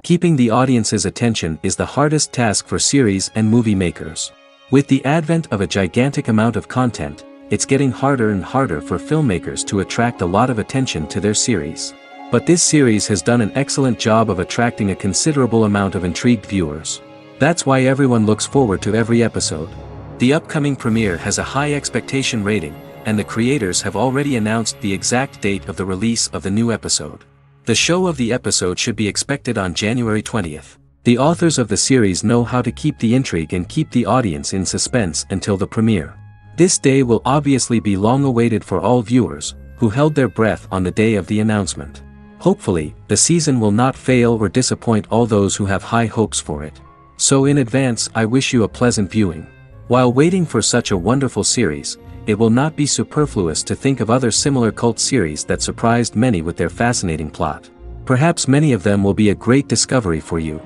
Keeping the audience's attention is the hardest task for series and movie makers. With the advent of a gigantic amount of content, it's getting harder and harder for filmmakers to attract a lot of attention to their series. But this series has done an excellent job of attracting a considerable amount of intrigued viewers. That's why everyone looks forward to every episode. The upcoming premiere has a high expectation rating, and the creators have already announced the exact date of the release of the new episode. The show of the episode should be expected on January 20th. The authors of the series know how to keep the intrigue and keep the audience in suspense until the premiere. This day will obviously be long awaited for all viewers, who held their breath on the day of the announcement. Hopefully, the season will not fail or disappoint all those who have high hopes for it. So in advance, I wish you a pleasant viewing. While waiting for such a wonderful series, it will not be superfluous to think of other similar cult series that surprised many with their fascinating plot. Perhaps many of them will be a great discovery for you.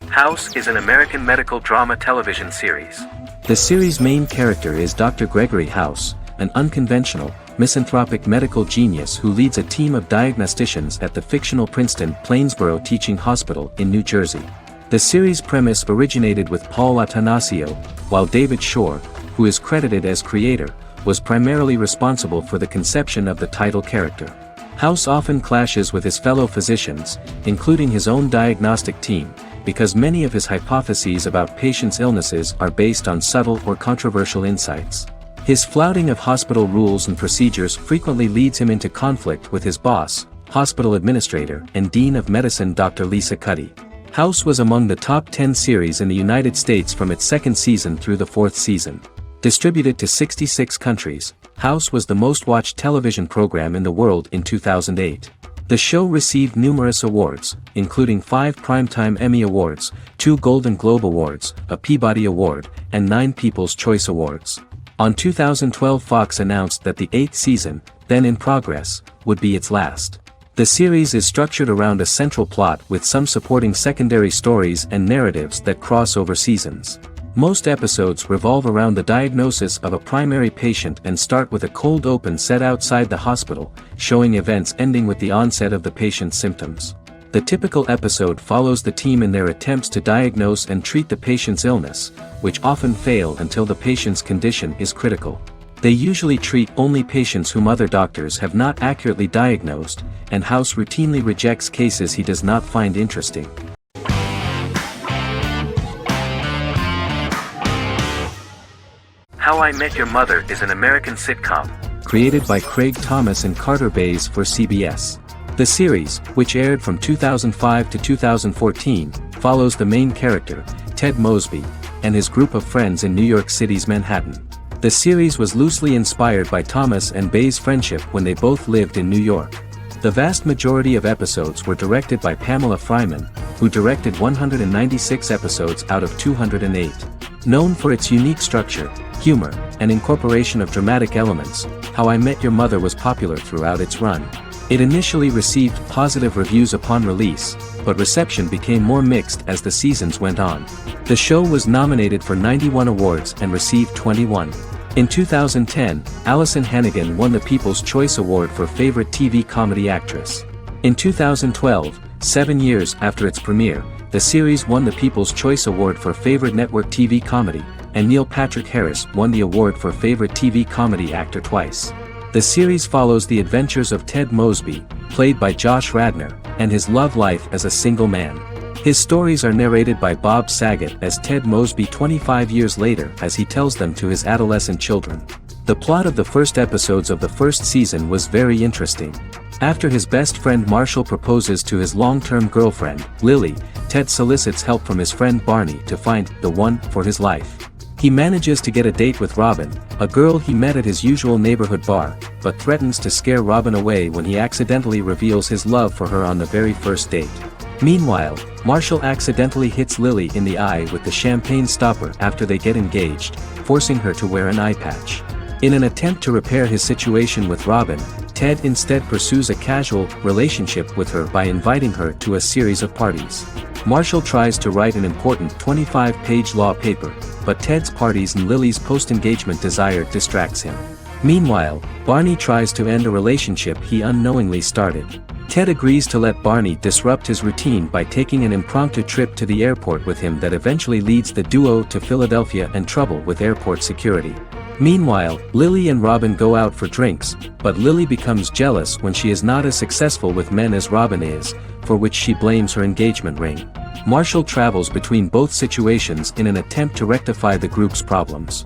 House is an American medical drama television series. The series' main character is Dr. Gregory House, an unconventional, misanthropic medical genius who leads a team of diagnosticians at the fictional Princeton Plainsboro Teaching Hospital in New Jersey. The series' premise originated with Paul Attanasio, while David Shore, who is credited as creator, was primarily responsible for the conception of the title character. House often clashes with his fellow physicians, including his own diagnostic team, because many of his hypotheses about patients' illnesses are based on subtle or controversial insights. His flouting of hospital rules and procedures frequently leads him into conflict with his boss, hospital administrator and dean of medicine Dr. Lisa Cuddy. House was among the top 10 series in the United States from its second season through the fourth season. Distributed to 66 countries, House was the most-watched television program in the world in 2008. The show received numerous awards, including 5 Primetime Emmy Awards, 2 Golden Globe Awards, a Peabody Award, and 9 People's Choice Awards. On 2012, Fox announced that the 8th season, then in progress, would be its last. The series is structured around a central plot with some supporting secondary stories and narratives that cross over seasons. Most episodes revolve around the diagnosis of a primary patient and start with a cold open set outside the hospital, showing events ending with the onset of the patient's symptoms. The typical episode follows the team in their attempts to diagnose and treat the patient's illness, which often fail until the patient's condition is critical. They usually treat only patients whom other doctors have not accurately diagnosed, and House routinely rejects cases he does not find interesting. How I Met Your Mother is an American sitcom, created by Craig Thomas and Carter Bays for CBS. The series, which aired from 2005 to 2014, follows the main character, Ted Mosby, and his group of friends in New York City's Manhattan. The series was loosely inspired by Thomas and Bays' friendship when they both lived in New York. The vast majority of episodes were directed by Pamela Fryman, who directed 196 episodes out of 208. Known for its unique structure, humor, and incorporation of dramatic elements, How I Met Your Mother was popular throughout its run. It initially received positive reviews upon release, but reception became more mixed as the seasons went on. The show was nominated for 91 awards and received 21. In 2010, Allison Hannigan won the People's Choice Award for Favorite TV Comedy Actress. In 2012, 7 years after its premiere, the series won the People's Choice Award for Favorite Network TV Comedy, and Neil Patrick Harris won the award for Favorite TV Comedy Actor twice. The series follows the adventures of Ted Mosby, played by Josh Radnor, and his love life as a single man. His stories are narrated by Bob Saget as Ted Mosby 25 years later as he tells them to his adolescent children. The plot of the first episodes of the first season was very interesting. After his best friend Marshall proposes to his long-term girlfriend, Lily, Ted solicits help from his friend Barney to find the one for his life. He manages to get a date with Robin, a girl he met at his usual neighborhood bar, but threatens to scare Robin away when he accidentally reveals his love for her on the very first date. Meanwhile, Marshall accidentally hits Lily in the eye with the champagne stopper after they get engaged, forcing her to wear an eye patch. In an attempt to repair his situation with Robin, Ted instead pursues a casual relationship with her by inviting her to a series of parties. Marshall tries to write an important 25-page law paper, but Ted's parties and Lily's post-engagement desire distracts him. Meanwhile, Barney tries to end a relationship he unknowingly started. Ted agrees to let Barney disrupt his routine by taking an impromptu trip to the airport with him that eventually leads the duo to Philadelphia and trouble with airport security. Meanwhile, Lily and Robin go out for drinks, but Lily becomes jealous when she is not as successful with men as Robin is, for which she blames her engagement ring. Marshall travels between both situations in an attempt to rectify the group's problems.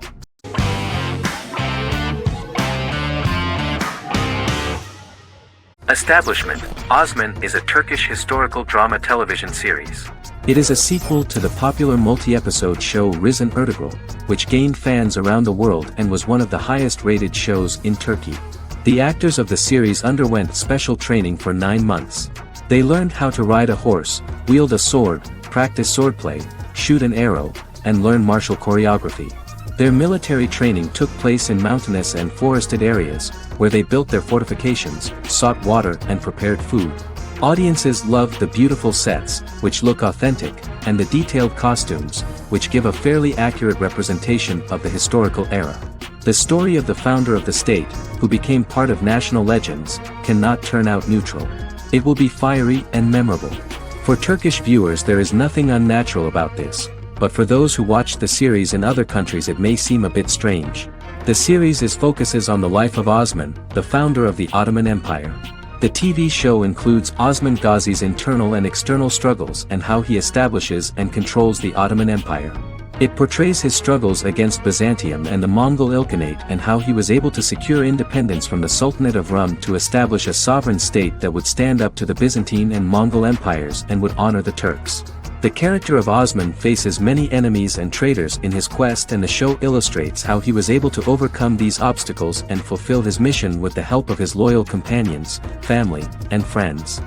Establishment: Osman is a Turkish historical drama television series. It is a sequel to the popular multi-episode show Risen Ertugrul, which gained fans around the world and was one of the highest-rated shows in Turkey. The actors of the series underwent special training for 9 months. They learned how to ride a horse, wield a sword, practice swordplay, shoot an arrow, and learn martial choreography. Their military training took place in mountainous and forested areas, where they built their fortifications, sought water and prepared food. Audiences loved the beautiful sets, which look authentic, and the detailed costumes, which give a fairly accurate representation of the historical era. The story of the founder of the state, who became part of national legends, cannot turn out neutral. It will be fiery and memorable. For Turkish viewers there is nothing unnatural about this, but for those who watch the series in other countries it may seem a bit strange. The series focuses on the life of Osman, the founder of the Ottoman Empire. The TV show includes Osman Ghazi's internal and external struggles and how he establishes and controls the Ottoman Empire. It portrays his struggles against Byzantium and the Mongol Ilkhanate and how he was able to secure independence from the Sultanate of Rum to establish a sovereign state that would stand up to the Byzantine and Mongol empires and would honor the Turks. The character of Osman faces many enemies and traitors in his quest, and the show illustrates how he was able to overcome these obstacles and fulfill his mission with the help of his loyal companions, family, and friends.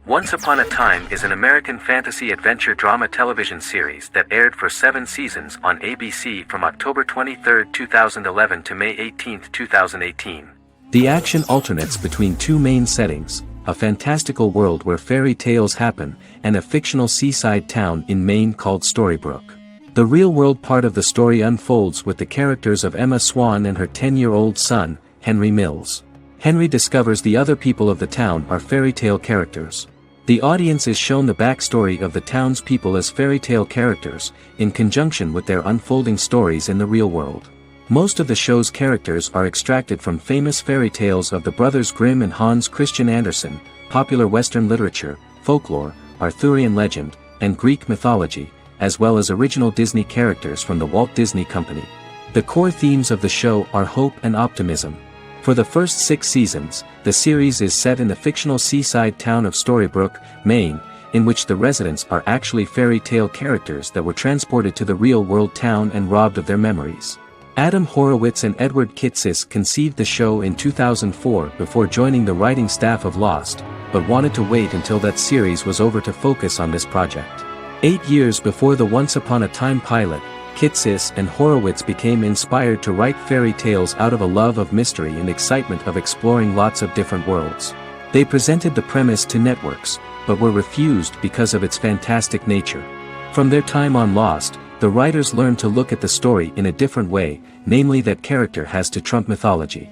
Once Upon a Time is an American fantasy adventure drama television series that aired for 7 seasons on ABC from October 23, 2011 to May 18, 2018. The action alternates between 2 main settings, a fantastical world where fairy tales happen, and a fictional seaside town in Maine called Storybrooke. The real-world part of the story unfolds with the characters of Emma Swan and her 10-year-old son, Henry Mills. Henry discovers the other people of the town are fairy tale characters. The audience is shown the backstory of the town's people as fairy tale characters, in conjunction with their unfolding stories in the real world. Most of the show's characters are extracted from famous fairy tales of the Brothers Grimm and Hans Christian Andersen, popular Western literature, folklore, Arthurian legend, and Greek mythology, as well as original Disney characters from the Walt Disney Company. The core themes of the show are hope and optimism. For the first 6 seasons, the series is set in the fictional seaside town of Storybrooke, Maine, in which the residents are actually fairy tale characters that were transported to the real-world town and robbed of their memories. Adam Horowitz and Edward Kitsis conceived the show in 2004 before joining the writing staff of Lost, but wanted to wait until that series was over to focus on this project. 8 years before the Once Upon a Time pilot, Kitsis and Horowitz became inspired to write fairy tales out of a love of mystery and excitement of exploring lots of different worlds. They presented the premise to networks, but were refused because of its fantastic nature. From their time on Lost, the writers learned to look at the story in a different way, namely that character has to trump mythology.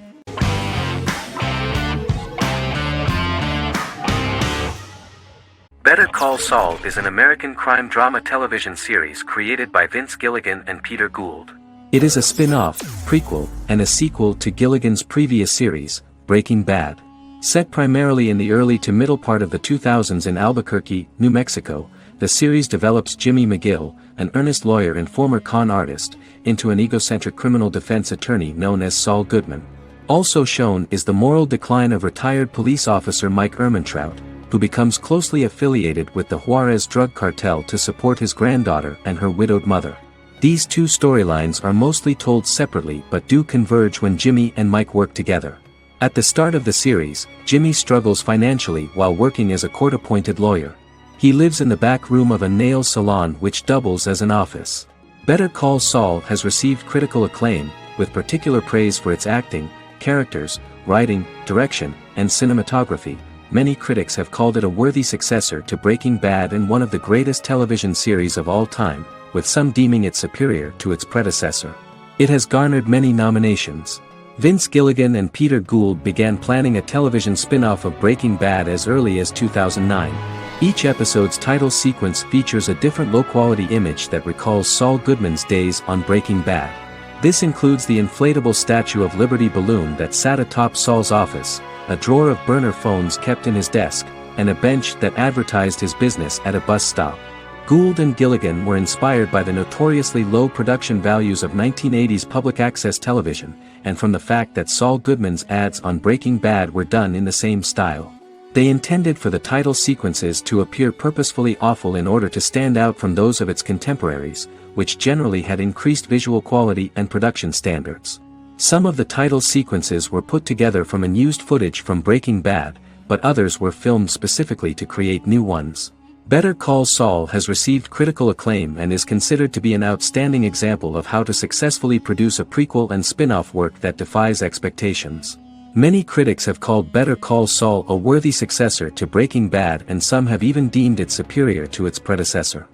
Better Call Saul is an American crime drama television series created by Vince Gilligan and Peter Gould. It is a spin-off, prequel, and a sequel to Gilligan's previous series, Breaking Bad. Set primarily in the early to middle part of the 2000s in Albuquerque, New Mexico, the series develops Jimmy McGill, an earnest lawyer and former con artist, into an egocentric criminal defense attorney known as Saul Goodman. Also shown is the moral decline of retired police officer Mike Ehrmantraut, who becomes closely affiliated with the Juarez drug cartel to support his granddaughter and her widowed mother. These 2 storylines are mostly told separately but do converge when Jimmy and Mike work together. At the start of the series, Jimmy struggles financially while working as a court-appointed lawyer. He lives in the back room of a nail salon which doubles as an office. Better Call Saul has received critical acclaim, with particular praise for its acting, characters, writing, direction, and cinematography. Many critics have called it a worthy successor to Breaking Bad and one of the greatest television series of all time, with some deeming it superior to its predecessor. It has garnered many nominations. Vince Gilligan and Peter Gould began planning a television spin-off of Breaking Bad as early as 2009. Each episode's title sequence features a different low-quality image that recalls Saul Goodman's days on Breaking Bad. This includes the inflatable Statue of Liberty balloon that sat atop Saul's office, a drawer of burner phones kept in his desk, and a bench that advertised his business at a bus stop. Gould and Gilligan were inspired by the notoriously low production values of 1980s public access television, and from the fact that Saul Goodman's ads on Breaking Bad were done in the same style. They intended for the title sequences to appear purposefully awful in order to stand out from those of its contemporaries, which generally had increased visual quality and production standards. Some of the title sequences were put together from unused footage from Breaking Bad, but others were filmed specifically to create new ones. Better Call Saul has received critical acclaim and is considered to be an outstanding example of how to successfully produce a prequel and spin-off work that defies expectations. Many critics have called Better Call Saul a worthy successor to Breaking Bad, and some have even deemed it superior to its predecessor.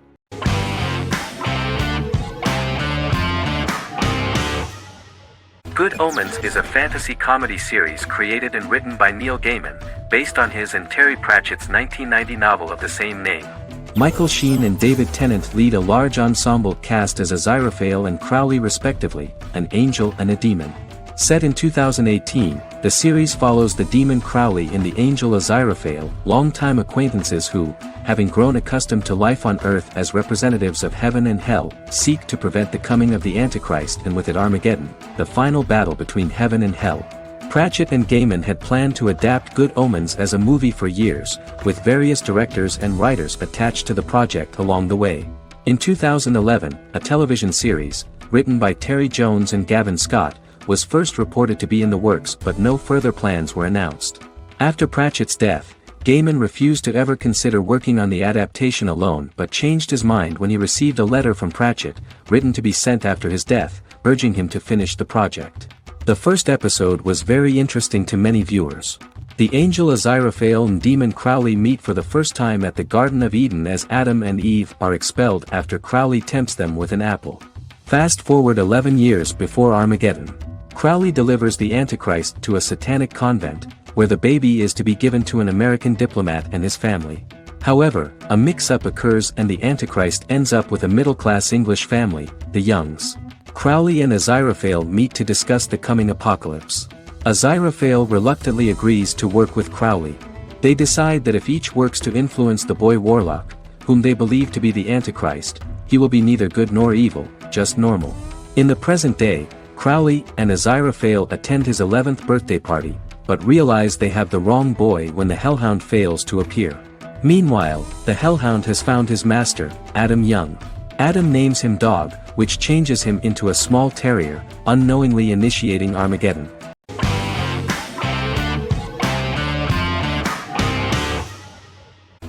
Good Omens is a fantasy comedy series created and written by Neil Gaiman, based on his and Terry Pratchett's 1990 novel of the same name. Michael Sheen and David Tennant lead a large ensemble cast as Aziraphale and Crowley respectively, an angel and a demon. Set in 2018, the series follows the demon Crowley and the angel Aziraphale, longtime acquaintances who, having grown accustomed to life on Earth as representatives of heaven and hell, seek to prevent the coming of the Antichrist and with it Armageddon, the final battle between heaven and hell. Pratchett and Gaiman had planned to adapt Good Omens as a movie for years, with various directors and writers attached to the project along the way. In 2011, a television series, written by Terry Jones and Gavin Scott, was first reported to be in the works, but no further plans were announced. After Pratchett's death, Gaiman refused to ever consider working on the adaptation alone, but changed his mind when he received a letter from Pratchett, written to be sent after his death, urging him to finish the project. The first episode was very interesting to many viewers. The angel Aziraphale and demon Crowley meet for the first time at the Garden of Eden as Adam and Eve are expelled after Crowley tempts them with an apple. Fast forward 11 years before Armageddon. Crowley delivers the Antichrist to a satanic convent, where the baby is to be given to an American diplomat and his family. However, a mix-up occurs and the Antichrist ends up with a middle-class English family, the Youngs. Crowley and Aziraphale meet to discuss the coming apocalypse. Aziraphale reluctantly agrees to work with Crowley. They decide that if each works to influence the boy Warlock, whom they believe to be the Antichrist, he will be neither good nor evil, just normal. In the present day, Crowley and Aziraphale attend his 11th birthday party, but realize they have the wrong boy when the Hellhound fails to appear. Meanwhile, the Hellhound has found his master, Adam Young. Adam names him Dog, which changes him into a small terrier, unknowingly initiating Armageddon.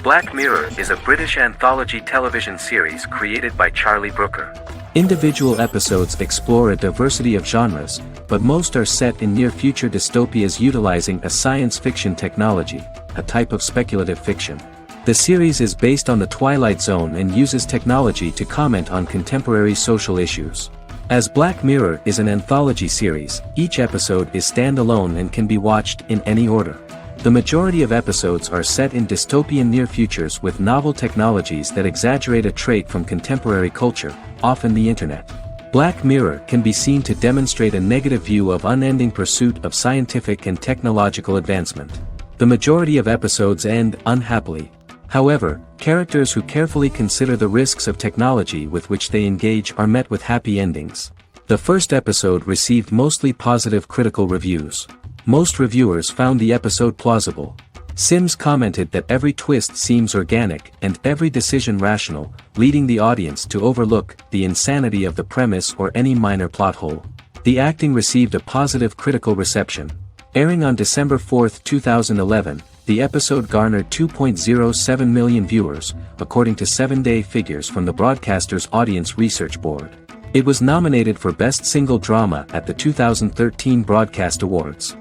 Black Mirror is a British anthology television series created by Charlie Brooker. Individual episodes explore a diversity of genres, but most are set in near-future dystopias utilizing a science fiction technology, a type of speculative fiction. The series is based on the Twilight Zone and uses technology to comment on contemporary social issues. As Black Mirror is an anthology series, each episode is standalone and can be watched in any order. The majority of episodes are set in dystopian near futures with novel technologies that exaggerate a trait from contemporary culture, often the internet. Black Mirror can be seen to demonstrate a negative view of unending pursuit of scientific and technological advancement. The majority of episodes end unhappily. However, characters who carefully consider the risks of technology with which they engage are met with happy endings. The first episode received mostly positive critical reviews. Most reviewers found the episode plausible. Sims commented that every twist seems organic and every decision rational, leading the audience to overlook the insanity of the premise or any minor plot hole. The acting received a positive critical reception. Airing on December 4, 2011, the episode garnered 2.07 million viewers, according to 7-day figures from the broadcaster's Audience Research Board. It was nominated for Best Single Drama at the 2013 Broadcast Awards.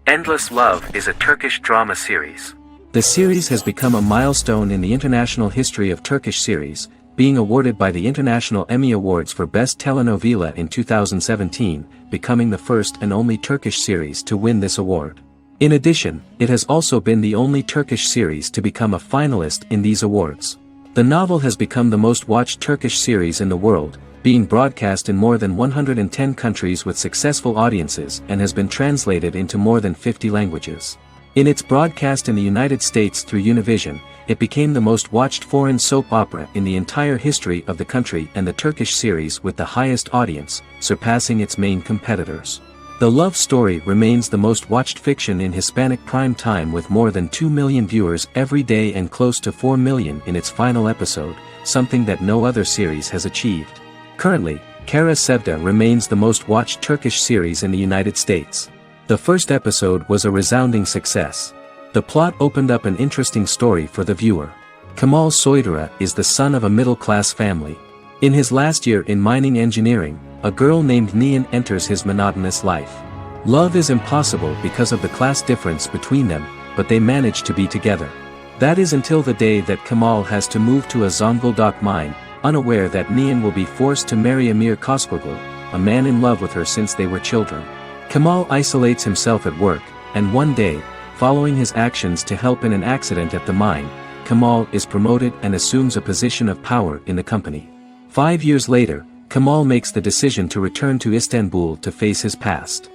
Endless Love is a Turkish drama series. The series has become a milestone in the international history of Turkish series, being awarded by the International Emmy Awards for Best Telenovela in 2017, becoming the first and only Turkish series to win this award. In addition, it has also been the only Turkish series to become a finalist in these awards. The novel has become the most watched Turkish series in the world, being broadcast in more than 110 countries with successful audiences and has been translated into more than 50 languages. In its broadcast in the United States through Univision, it became the most watched foreign soap opera in the entire history of the country and the Turkish series with the highest audience, surpassing its main competitors. The love story remains the most watched fiction in Hispanic prime time with more than 2 million viewers every day and close to 4 million in its final episode, something that no other series has achieved. Currently, Kara Sevda remains the most watched Turkish series in the United States. The first episode was a resounding success. The plot opened up an interesting story for the viewer. Kemal Soydura is the son of a middle-class family. In his last year in mining engineering, a girl named Nihan enters his monotonous life. Love is impossible because of the class difference between them, but they manage to be together. That is until the day that Kemal has to move to a Zonguldak mine, unaware that Nihan will be forced to marry Emir Koskoglu, a man in love with her since they were children. Kemal isolates himself at work, and one day, following his actions to help in an accident at the mine, Kemal is promoted and assumes a position of power in the company. 5 years later, Kemal makes the decision to return to Istanbul to face his past.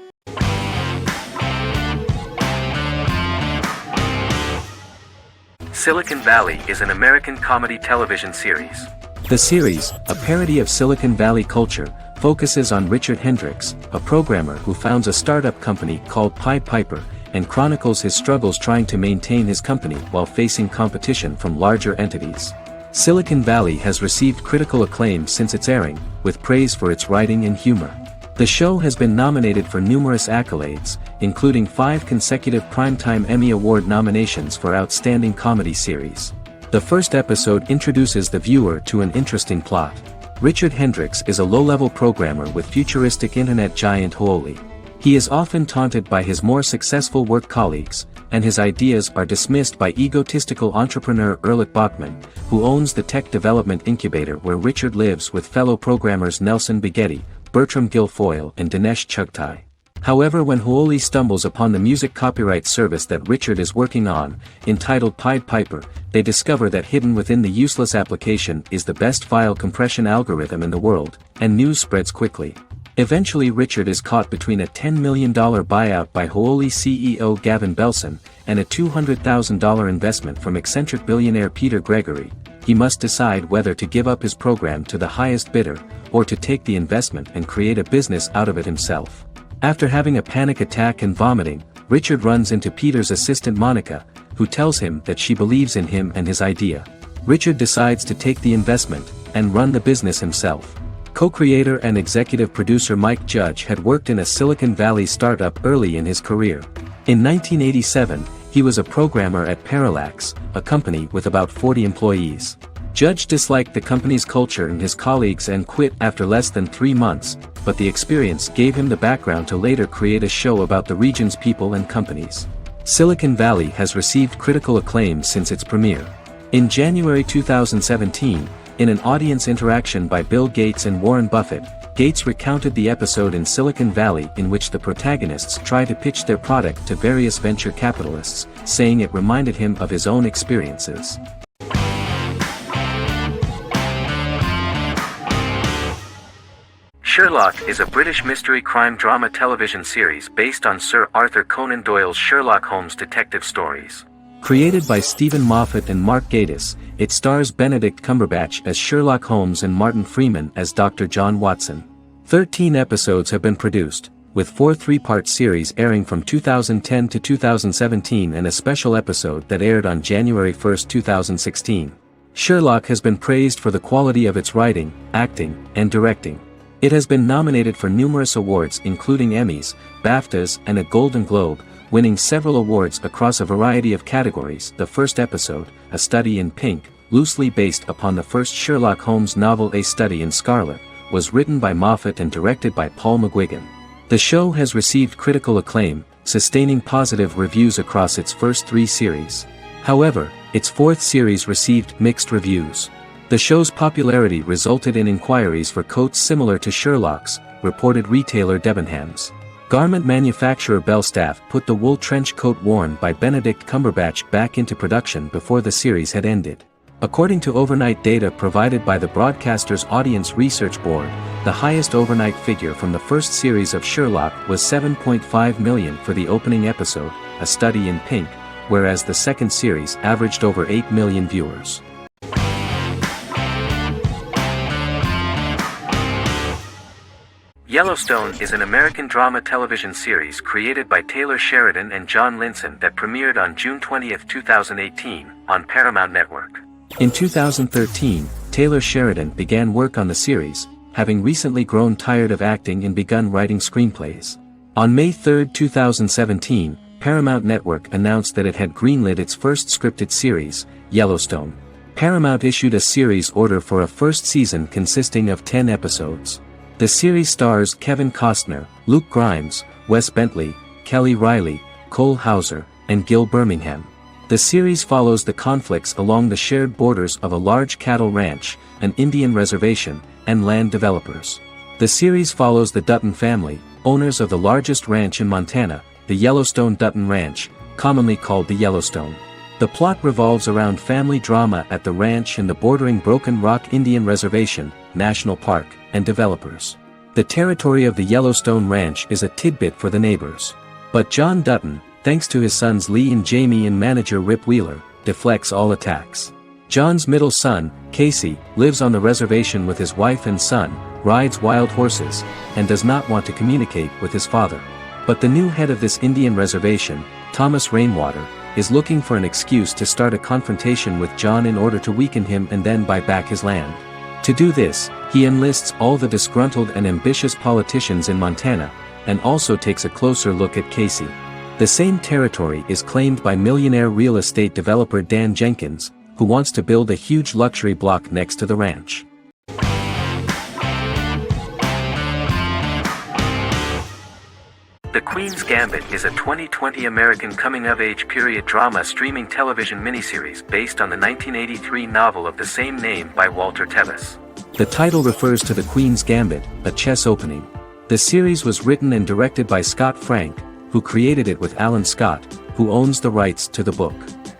Silicon Valley is an American comedy television series. The series, a parody of Silicon Valley culture, focuses on Richard Hendricks, a programmer who founds a startup company called Pied Piper, and chronicles his struggles trying to maintain his company while facing competition from larger entities. Silicon Valley has received critical acclaim since its airing, with praise for its writing and humor. The show has been nominated for numerous accolades, including 5 consecutive Primetime Emmy Award nominations for Outstanding Comedy Series. The first episode introduces the viewer to an interesting plot. Richard Hendricks is a low-level programmer with futuristic internet giant Huawei. He is often taunted by his more successful work colleagues, and his ideas are dismissed by egotistical entrepreneur Erlich Bachman, who owns the tech development incubator where Richard lives with fellow programmers Nelson Bigetti, Bertram Guilfoyle and Dinesh Chugtai. However, when Huawei stumbles upon the music copyright service that Richard is working on, entitled Pied Piper, they discover that hidden within the useless application is the best file compression algorithm in the world, and news spreads quickly. Eventually Richard is caught between a $10 million buyout by Huawei CEO Gavin Belson, and a $200,000 investment from eccentric billionaire Peter Gregory. He must decide whether to give up his program to the highest bidder, or to take the investment and create a business out of it himself. After having a panic attack and vomiting, Richard runs into Peter's assistant Monica, who tells him that she believes in him and his idea. Richard decides to take the investment, and run the business himself. Co-creator and executive producer Mike Judge had worked in a Silicon Valley startup early in his career. In 1987, he was a programmer at Parallax, a company with about 40 employees. Judge disliked the company's culture and his colleagues and quit after less than 3 months, but the experience gave him the background to later create a show about the region's people and companies. Silicon Valley has received critical acclaim since its premiere. In January 2017, in an audience interaction by Bill Gates and Warren Buffett, Gates recounted the episode in Silicon Valley in which the protagonists try to pitch their product to various venture capitalists, saying it reminded him of his own experiences. Sherlock is a British mystery crime drama television series based on Sir Arthur Conan Doyle's Sherlock Holmes detective stories. Created by Stephen Moffat and Mark Gatiss, it stars Benedict Cumberbatch as Sherlock Holmes and Martin Freeman as Dr. John Watson. 13 episodes have been produced, with 4 3-part series airing from 2010 to 2017 and a special episode that aired on January 1, 2016. Sherlock has been praised for the quality of its writing, acting, and directing. It has been nominated for numerous awards including Emmys, BAFTAs, and a Golden Globe, winning several awards across a variety of categories. The first episode, A Study in Pink, loosely based upon the first Sherlock Holmes novel A Study in Scarlet, was written by Moffat and directed by Paul McGuigan. The show has received critical acclaim, sustaining positive reviews across its first 3 series. However, its fourth series received mixed reviews. The show's popularity resulted in inquiries for coats similar to Sherlock's, reported retailer Debenhams. Garment manufacturer Belstaff put the wool trench coat worn by Benedict Cumberbatch back into production before the series had ended. According to overnight data provided by the broadcaster's Audience Research Board, the highest overnight figure from the first series of Sherlock was 7.5 million for the opening episode, A Study in Pink, whereas the second series averaged over 8 million viewers. Yellowstone is an American drama television series created by Taylor Sheridan and John Linson that premiered on June 20, 2018, on Paramount Network. In 2013, Taylor Sheridan began work on the series, having recently grown tired of acting and begun writing screenplays. On May 3, 2017, Paramount Network announced that it had greenlit its first scripted series, Yellowstone. Paramount issued a series order for a first season consisting of 10 episodes. The series stars Kevin Costner, Luke Grimes, Wes Bentley, Kelly Riley, Cole Hauser, and Gil Birmingham. The series follows the conflicts along the shared borders of a large cattle ranch, an Indian reservation, and land developers. The series follows the Dutton family, owners of the largest ranch in Montana, the Yellowstone Dutton Ranch, commonly called the Yellowstone. The plot revolves around family drama at the ranch and the bordering Broken Rock Indian Reservation, National Park, and developers. The territory of the Yellowstone Ranch is a tidbit for the neighbors. But John Dutton, thanks to his sons Lee and Jamie and manager Rip Wheeler, deflects all attacks. John's middle son, Casey, lives on the reservation with his wife and son, rides wild horses, and does not want to communicate with his father. But the new head of this Indian reservation, Thomas Rainwater, is looking for an excuse to start a confrontation with John in order to weaken him and then buy back his land. To do this, he enlists all the disgruntled and ambitious politicians in Montana, and also takes a closer look at Casey. The same territory is claimed by millionaire real estate developer Dan Jenkins, who wants to build a huge luxury block next to the ranch. The Queen's Gambit is a 2020 American coming-of-age period drama streaming television miniseries based on the 1983 novel of the same name by Walter Tevis. The title refers to the Queen's Gambit, a chess opening. The series was written and directed by Scott Frank, who created it with Alan Scott, who owns the rights to the book.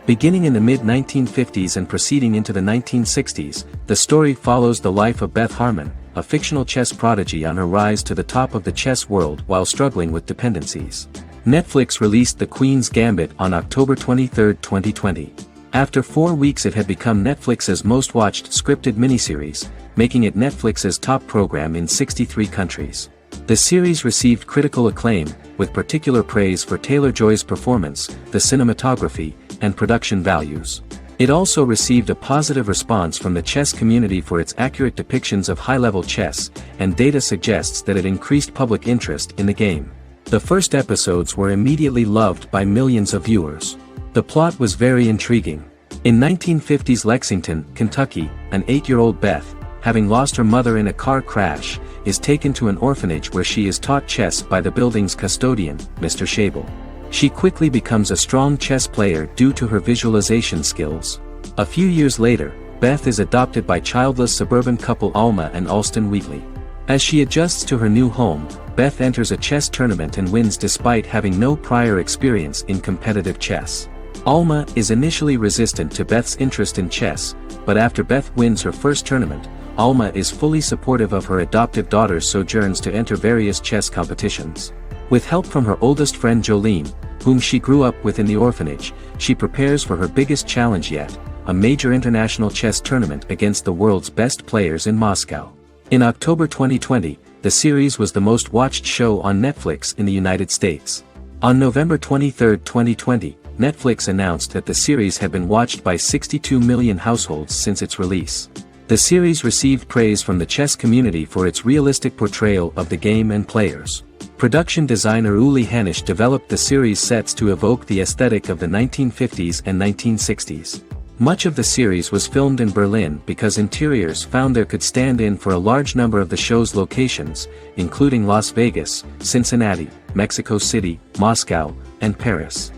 Beginning in the mid-1950s and proceeding into the 1960s, the story follows the life of Beth Harmon, a fictional chess prodigy on her rise to the top of the chess world while struggling with dependencies. Netflix released The Queen's Gambit on October 23, 2020. After 4 weeks it had become Netflix's most-watched scripted miniseries, making it Netflix's top program in 63 countries. The series received critical acclaim, with particular praise for Taylor-Joy's performance, the cinematography, and production values. It also received a positive response from the chess community for its accurate depictions of high-level chess, and data suggests that it increased public interest in the game. The first episodes were immediately loved by millions of viewers. The plot was very intriguing. In 1950s Lexington, Kentucky, an 8-year-old Beth, having lost her mother in a car crash, is taken to an orphanage where she is taught chess by the building's custodian, Mr. Schabel. She quickly becomes a strong chess player due to her visualization skills. A few years later, Beth is adopted by childless suburban couple Alma and Alston Wheatley. As she adjusts to her new home, Beth enters a chess tournament and wins despite having no prior experience in competitive chess. Alma is initially resistant to Beth's interest in chess, but after Beth wins her first tournament, Alma is fully supportive of her adoptive daughter's sojourns to enter various chess competitions. With help from her oldest friend Jolene, whom she grew up with in the orphanage, she prepares for her biggest challenge yet, a major international chess tournament against the world's best players in Moscow. In October 2020, the series was the most watched show on Netflix in the United States. On November 23, 2020, Netflix announced that the series had been watched by 62 million households since its release. The series received praise from the chess community for its realistic portrayal of the game and players. Production designer Uli Hanisch developed the series sets to evoke the aesthetic of the 1950s and 1960s. Much of the series was filmed in Berlin because interiors found there could stand in for a large number of the show's locations, including Las Vegas, Cincinnati, Mexico City, Moscow, and Paris.